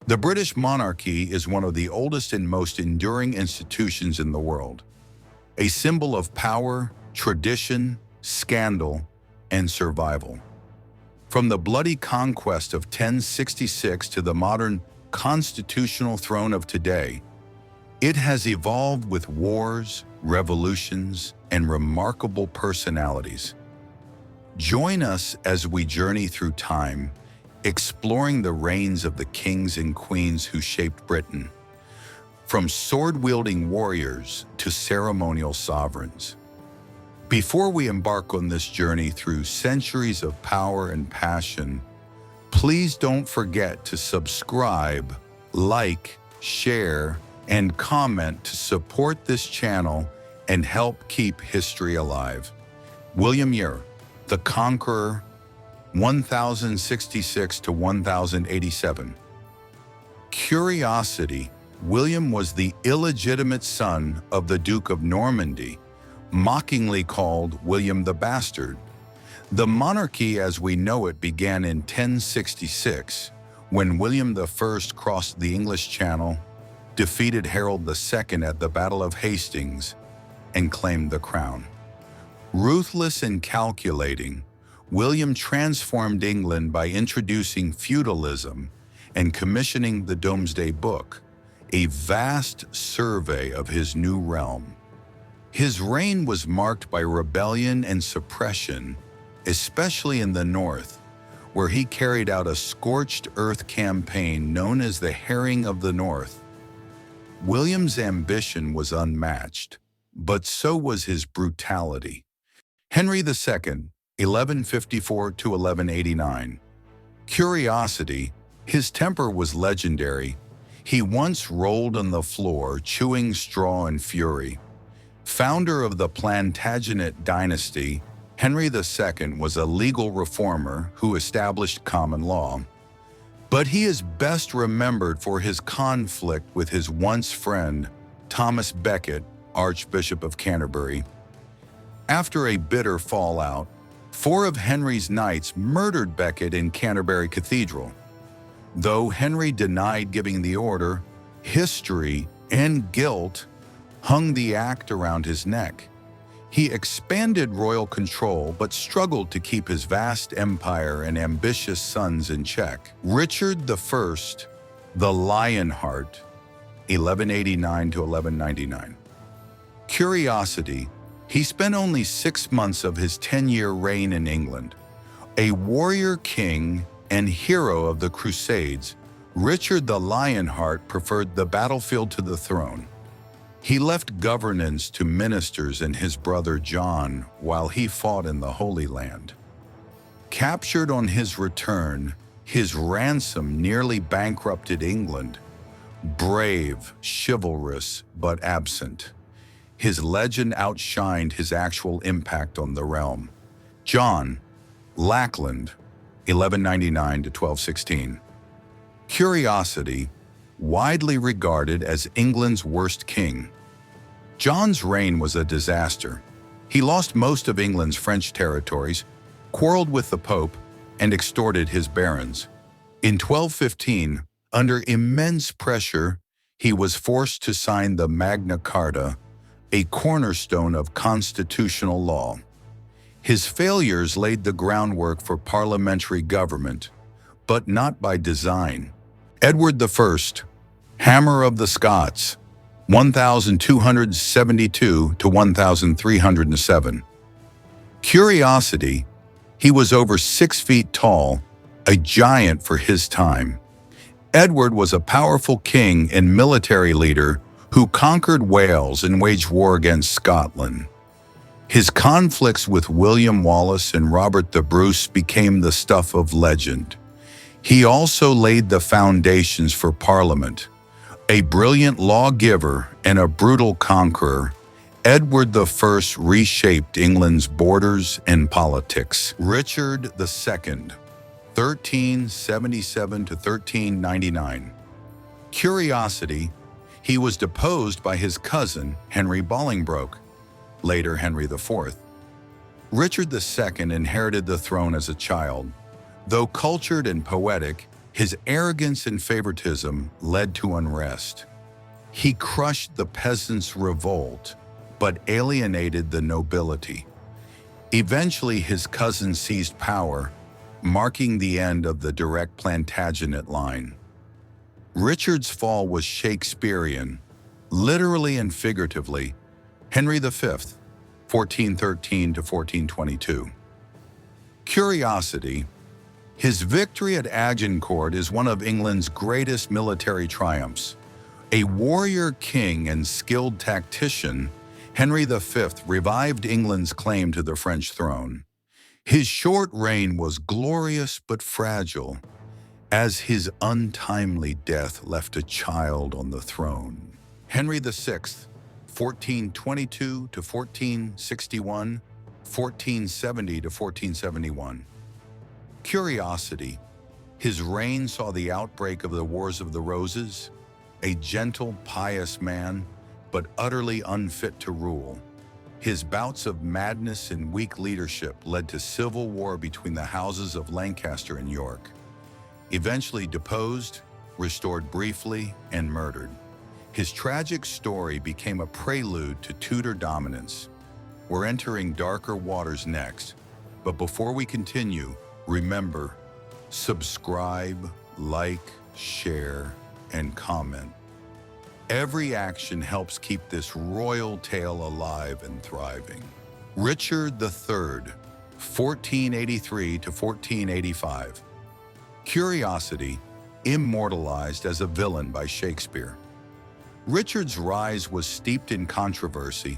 The British monarchy is one of the oldest and most enduring institutions in the world, a symbol of power, tradition, scandal, and survival. From the bloody conquest of 1066 to the modern constitutional throne of today, it has evolved with wars, revolutions, and remarkable personalities. Join us as we journey through time, exploring the reigns of the kings and queens who shaped Britain, from sword-wielding warriors to ceremonial sovereigns. Before we embark on this journey through centuries of power and passion, please don't forget to subscribe, like, share, and comment to support this channel and help keep history alive. William Ure, the Conqueror, 1066 to 1087. Curiosity. William was the illegitimate son of the Duke of Normandy, mockingly called William the Bastard. The monarchy as we know it began in 1066, when William I crossed the English Channel, defeated Harold II at the Battle of Hastings, and claimed the crown. Ruthless and calculating, William transformed England by introducing feudalism and commissioning the Domesday Book, a vast survey of his new realm. His reign was marked by rebellion and suppression, especially in the north, where he carried out a scorched earth campaign known as the Herring of the North. William's ambition was unmatched, but so was his brutality. Henry II, 1154 to 1189. Curiosity. His temper was legendary. He once rolled on the floor, chewing straw in fury. Founder of the Plantagenet dynasty, Henry II was a legal reformer who established common law. But he is best remembered for his conflict with his once friend, Thomas Becket, Archbishop of Canterbury. After a bitter fallout, 4 of Henry's knights murdered Becket in Canterbury Cathedral. Though Henry denied giving the order, history and guilt hung the act around his neck. He expanded royal control but struggled to keep his vast empire and ambitious sons in check. Richard I, the Lionheart, 1189 to 1199. Curiosity. He spent only 6 months of his 10-year reign in England. A warrior king and hero of the Crusades, Richard the Lionheart preferred the battlefield to the throne. He left governance to ministers and his brother John while he fought in the Holy Land. Captured on his return, his ransom nearly bankrupted England. Brave, chivalrous, but absent. His legend outshined his actual impact on the realm. John Lackland, 1199 to 1216. Curiosity. Widely regarded as England's worst king. John's reign was a disaster. He lost most of England's French territories, quarreled with the Pope, and extorted his barons. In 1215, under immense pressure, he was forced to sign the Magna Carta, a cornerstone of constitutional law. His failures laid the groundwork for parliamentary government, but not by design. Edward I, Hammer of the Scots, 1272 to 1307. Curiosity. He was over 6 feet tall, a giant for his time. Edward was a powerful king and military leader who conquered Wales and waged war against Scotland. His conflicts with William Wallace and Robert the Bruce became the stuff of legend. He also laid the foundations for Parliament. A brilliant lawgiver and a brutal conqueror, Edward I reshaped England's borders and politics. Richard II, 1377 to 1399. Curiosity. He was deposed by his cousin, Henry Bolingbroke, later Henry IV. Richard II inherited the throne as a child. Though cultured and poetic, His arrogance and favoritism led to unrest. He crushed the peasants' revolt, but alienated the nobility. Eventually, his cousin seized power, marking the end of the direct Plantagenet line. Richard's fall was Shakespearean, literally and figuratively. Henry V, 1413 to 1422. Curiosity. His victory at Agincourt is one of England's greatest military triumphs. A warrior king and skilled tactician, Henry V revived England's claim to the French throne. His short reign was glorious but fragile, as his untimely death left a child on the throne. Henry VI, 1422 to 1461, 1470 to 1471. Curiosity. His reign saw the outbreak of the Wars of the Roses, a gentle, pious man, but utterly unfit to rule. His bouts of madness and weak leadership led to civil war between the houses of Lancaster and York. Eventually deposed, restored briefly, and murdered. His tragic story became a prelude to Tudor dominance. We're entering darker waters next, but before we continue, remember, subscribe, like, share, and comment. Every action helps keep this royal tale alive and thriving. Richard III, 1483 to 1485. Curiosity, immortalized as a villain by Shakespeare. Richard's rise was steeped in controversy.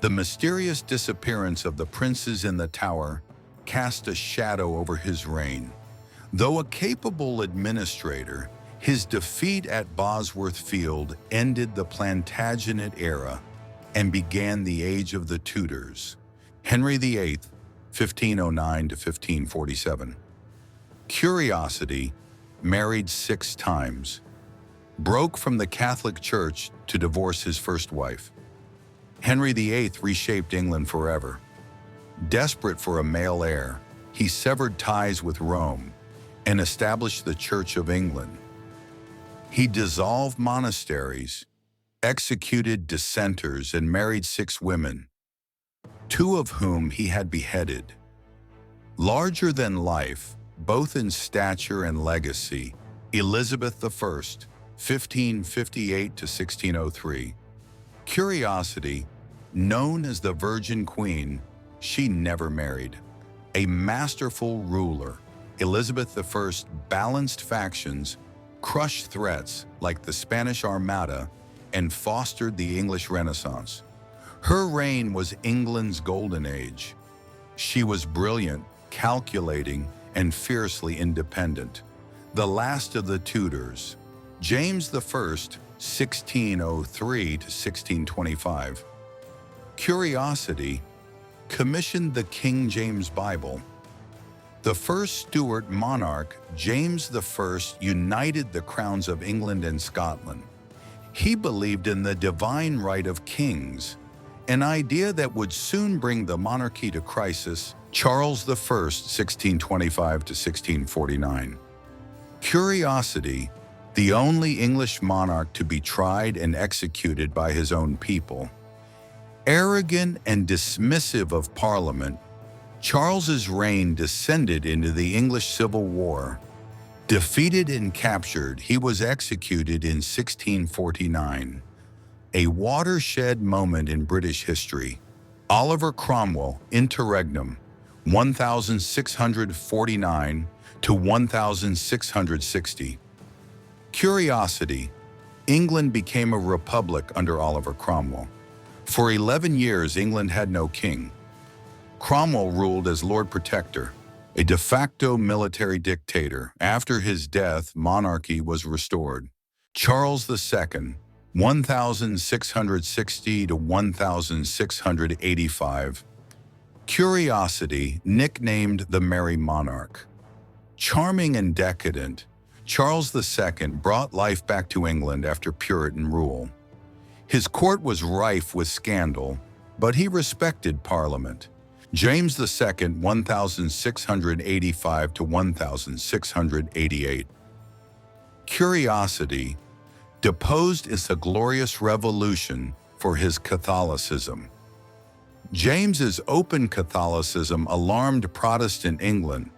The mysterious disappearance of the princes in the Tower cast a shadow over his reign. Though a capable administrator, his defeat at Bosworth Field ended the Plantagenet era and began the age of the Tudors. Henry VIII, 1509 to 1547. Curiosity, married 6 times, broke from the Catholic Church to divorce his first wife. Henry VIII reshaped England forever. Desperate for a male heir, he severed ties with Rome and established the Church of England. He dissolved monasteries, executed dissenters, and married 6 women, 2 of whom he had beheaded. Larger than life, both in stature and legacy, Elizabeth I, 1558 to 1603. Curiosity, known as the Virgin Queen, she never married. A masterful ruler, Elizabeth I balanced factions, crushed threats like the Spanish Armada, and fostered the English Renaissance. Her reign was England's golden age. She was brilliant, calculating, and fiercely independent. The last of the Tudors, James I, 1603 to 1625. Curiosity, commissioned the King James Bible. The first Stuart monarch, James I, united the crowns of England and Scotland. He believed in the divine right of kings, an idea that would soon bring the monarchy to crisis. Charles I, 1625 to 1649. Curiosity, the only English monarch to be tried and executed by his own people. Arrogant and dismissive of Parliament, Charles's reign descended into the English Civil War. Defeated and captured, he was executed in 1649. A watershed moment in British history. Oliver Cromwell, Interregnum, 1649 to 1660. Curiosity, England became a republic under Oliver Cromwell. For 11 years, England had no king. Cromwell ruled as Lord Protector, a de facto military dictator. After his death, monarchy was restored. Charles II, 1660 to 1685. Curiosity, nicknamed the Merry Monarch. Charming and decadent, Charles II brought life back to England after Puritan rule. His court was rife with scandal, but he respected Parliament. James II, 1685 to 1688. Curiosity deposed is a glorious revolution for his Catholicism. James's open Catholicism alarmed Protestant England.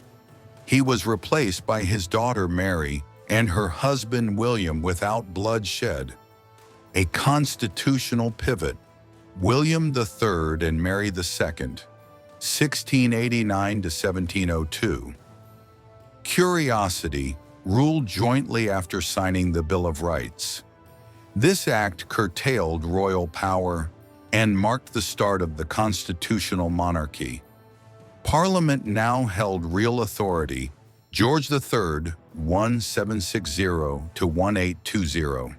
He was replaced by his daughter Mary and her husband William without bloodshed. A constitutional pivot. William III and Mary II, 1689 to 1702. Curiosity ruled jointly after signing the Bill of Rights. This act curtailed royal power and marked the start of the constitutional monarchy. Parliament now held real authority. George III, 1760 to 1820.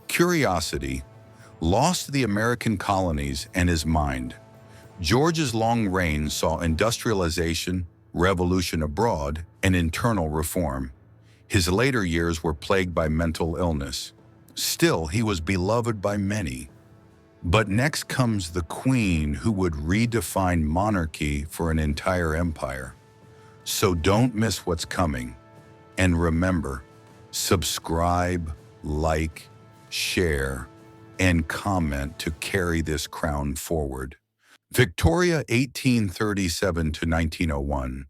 Curiosity lost the American colonies and his mind. George's long reign saw industrialization, revolution abroad, and internal reform. His later years were plagued by mental illness. Still, he was beloved by many. But next comes the Queen, who would redefine monarchy for an entire empire. So don't miss what's coming. And remember, subscribe, like, share, and comment to carry this crown forward. Victoria, 1837 to 1901.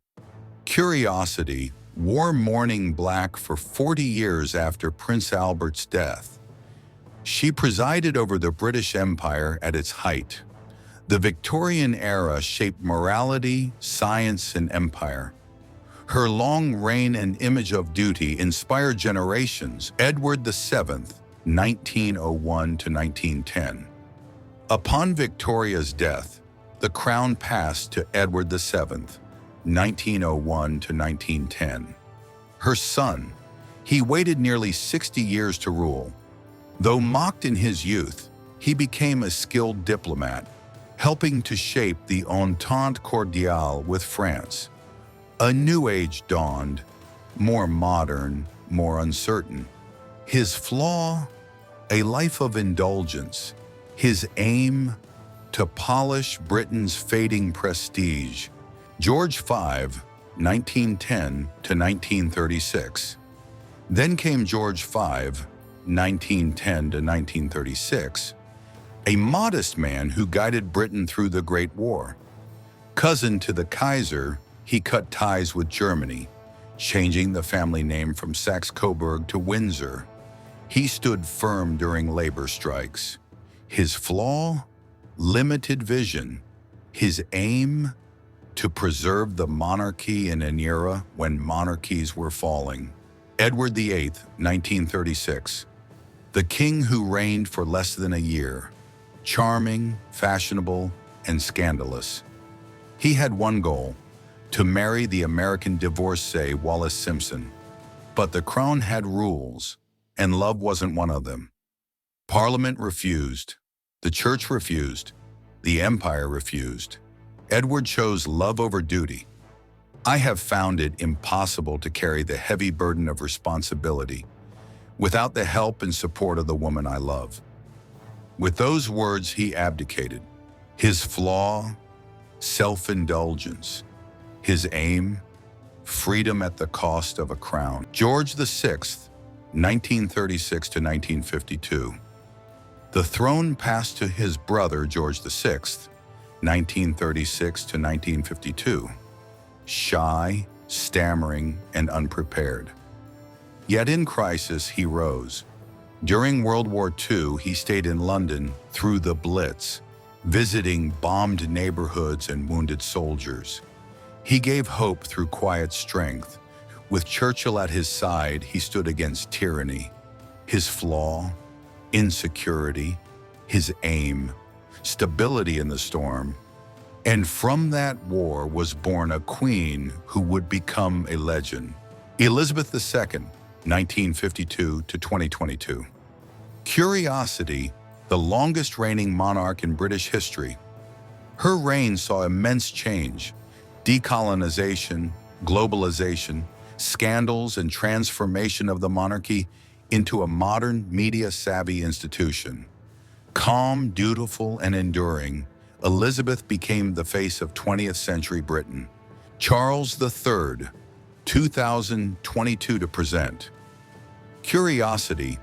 Curiosity wore mourning black for 40 years after Prince Albert's death. She presided over the British Empire at its height. The Victorian era shaped morality, science, and empire. Her long reign and image of duty inspired generations. Edward VII, 1901 to 1910. Upon Victoria's death, the crown passed to Edward VII, 1901 to 1910. Her son, he waited nearly 60 years to rule. Though mocked in his youth, he became a skilled diplomat, helping to shape the Entente Cordiale with France. A new age dawned, more modern, more uncertain. His flaw? A life of indulgence. His aim? To polish Britain's fading prestige. George V, 1910 to 1936. Then came George V, 1910 to 1936, a modest man who guided Britain through the Great War. Cousin to the Kaiser, he cut ties with Germany, changing the family name from Saxe-Coburg to Windsor. He stood firm during labor strikes. His flaw? Limited vision. His aim? To preserve the monarchy in an era when monarchies were falling. Edward VIII, 1936. The king who reigned for less than a year. Charming, fashionable, and scandalous. He had one goal: to marry the American divorcee Wallis Simpson. But the crown had rules, and love wasn't one of them. Parliament refused. The church refused. The empire refused. Edward chose love over duty. I have found it impossible to carry the heavy burden of responsibility without the help and support of the woman I love. With those words, he abdicated. His flaw? Self-indulgence. His aim? Freedom at the cost of a crown. George VI, 1936 to 1952. The throne passed to his brother George VI, 1936 to 1952. Shy, stammering, and unprepared. Yet in crisis, he rose. During World War II, he stayed in London through the Blitz, visiting bombed neighborhoods and wounded soldiers. He gave hope through quiet strength. With Churchill at his side, he stood against tyranny. His flaw? Insecurity. His aim? Stability in the storm. And from that war was born a queen who would become a legend. Elizabeth II, 1952 to 2022. Curiosity, the longest reigning monarch in British history. Her reign saw immense change: decolonization, globalization, scandals, and transformation of the monarchy into a modern, media-savvy institution. Calm, dutiful, and enduring, Elizabeth became the face of 20th century Britain. Charles III, 2022 to present. Curiosity,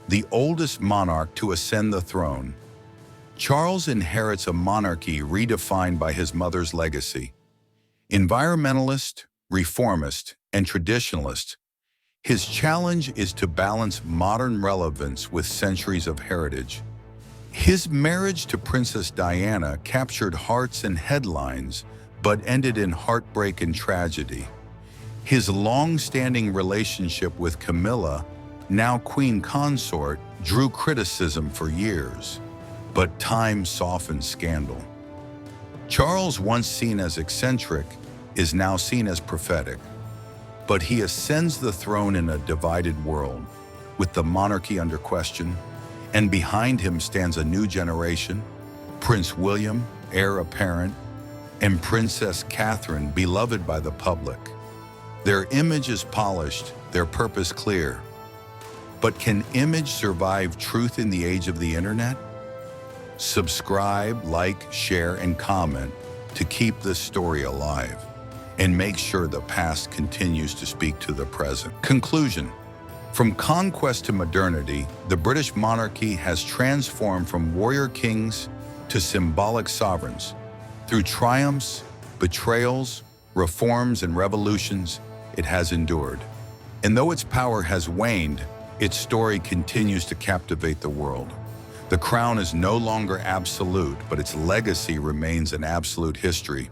the oldest monarch to ascend the throne. Charles inherits a monarchy redefined by his mother's legacy. Environmentalist, reformist, and traditionalist, his challenge is to balance modern relevance with centuries of heritage. His marriage to Princess Diana captured hearts and headlines, but ended in heartbreak and tragedy. His long-standing relationship with Camilla, now Queen Consort, drew criticism for years, but time softened scandal. Charles, once seen as eccentric, is now seen as prophetic. But he ascends the throne in a divided world, with the monarchy under question, and behind him stands a new generation, Prince William, heir apparent, and Princess Catherine, beloved by the public. Their image is polished, their purpose clear. But can image survive truth in the age of the internet? Subscribe, like, share, and comment to keep this story alive, and make sure the past continues to speak to the present. Conclusion. From conquest to modernity, the British monarchy has transformed from warrior kings to symbolic sovereigns. Through triumphs, betrayals, reforms, and revolutions, it has endured. And though its power has waned, its story continues to captivate the world. The crown is no longer absolute, but its legacy remains an absolute history.